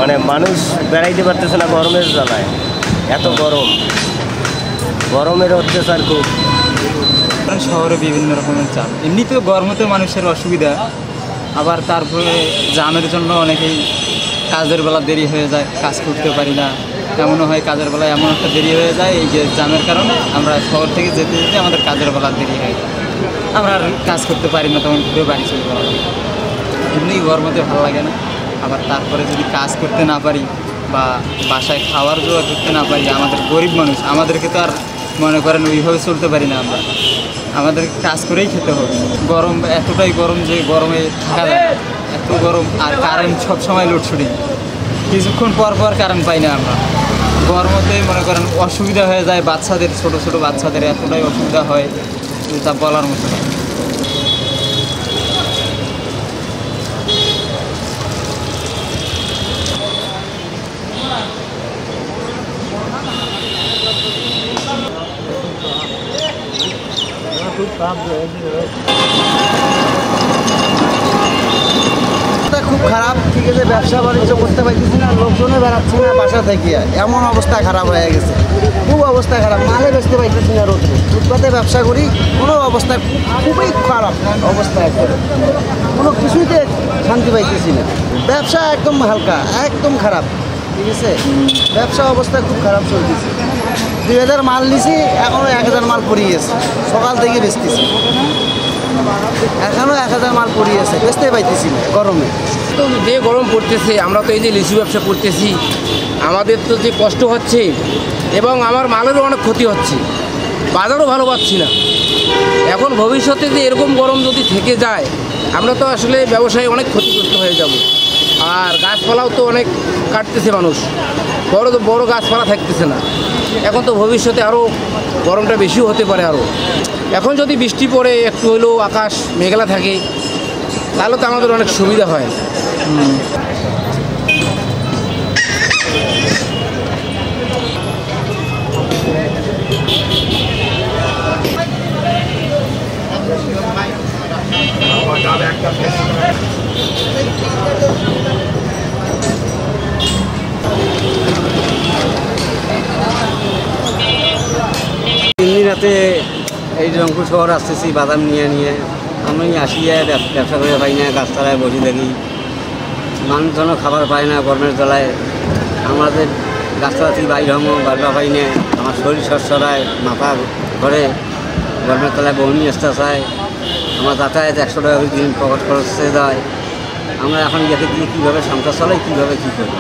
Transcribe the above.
মানে মানুষ বেড়াইতে পারতেছে না গরমের জ্বালায়, এত গরমের অত্যাচার খুব। শহরে বিভিন্ন রকমের চাপ, এমনিতেও গরমতে মানুষের অসুবিধা, আবার তারপরে জ্যামের জন্য অনেকেই কাজের বেলা দেরি হয়ে যায়, কাজ করতে পারি না। এমনও হয় কাজের বেলায় এমন একটা দেরি হয়ে যায়, এই যে জ্যামের কারণে আমরা শহর থেকে যেতে যেতে আমাদের কাজের বেলা দেরি হয়ে যায়, আমরা আর কাজ করতে পারি না, তখন ঘুরে বাড়ি চলে যাওয়া হয়। এমনি গরমতে ভালো লাগে না। আবার তারপরে যদি কাজ করতে না পারি বা বাসায় খাওয়ার জোগাড় করতে না পারি, আমাদের গরিব মানুষ, আমাদেরকে তো আর মনে করেন ওইভাবে চলতে পারি না, আমাদেরকে কাজ করেই খেতে হবে। গরম এতটাই গরম যে গরমে থাকা যায় না, এত গরম। আর কারেন্ট সবসময় লোডশেডিং, কিছুক্ষণ পর কারেন্ট পাই না আমরা। গরমতে মনে করেন অসুবিধা হয়ে যায় বাচ্চাদের, ছোট ছোট বাচ্চাদের এতটাই অসুবিধা হয় তা বলার মতো না। খুব খারাপ, ঠিক আছে। ব্যবসা বাণিজ্য করতে পারতেছি না, লোকজনে বেড়াচ্ছে না বাসা থেকে, এমন অবস্থা খারাপ হয়ে গেছে, খুব অবস্থা খারাপ। মালে বেচতে পারতেছি না, রোদে ফুটপাতে ব্যবসা করি, কোনো অবস্থা খুবই খারাপ অবস্থা, কোনো কিছুতে শান্তি পাইতেছি না। ব্যবসা একদম হালকা, একদম খারাপ, ঠিক আছে। ব্যবসা অবস্থা খুব খারাপ চলতেছে। 2000 মাল নিছি, এখনও 1000 মাল পড়িয়েছে, সকাল থেকে বেচতেছি, এখনও 1000 মাল পড়িয়েছে, বেচতে পাইতেছি না গরমে। তো যে গরম পড়তেছে, আমরা তো এই যে লিচু ব্যবসা করতেছি, আমাদের তো যে কষ্ট হচ্ছে এবং আমার মালেরও অনেক ক্ষতি হচ্ছে, বাজারও ভালো পাচ্ছি না। এখন ভবিষ্যতে যে এরকম গরম যদি থেকে যায়, আমরা তো আসলে ব্যবসায় অনেক ক্ষতিগ্রস্ত হয়ে যাব। আর গাছপালাও তো অনেক কাটতেছে মানুষ, বড় গাছপালা থাকতেছে না। এখন তো ভবিষ্যতে আরও গরমটা বেশিও হতে পারে আরও। এখন যদি বৃষ্টি পড়ে, একটু হলেও আকাশ মেঘলা থাকে, তাহলে তো আমাদের অনেক সুবিধা হয়। রাতে এই রংপুর শহর আসতেছি বাদাম নিয়ে আমি আসিয়া ব্যবসা করে পাই না, গাছতলায় বসে থাকি। মানুষজনও খাবার পায় না গরমের তলায়। আমাদের গাছতলা থেকে বাইর হমো বাড়বা পাই না, আমার শরীর সরসরায়, মাথা ঘরে গরমের তলায় বহনি আসতে চায়। আমার যাতায়াত 100 টাকা দিন পকেট খরচে যায়। আমরা এখন ইয়াতে গিয়ে কীভাবে সংসার চলাই, কীভাবে কী করি।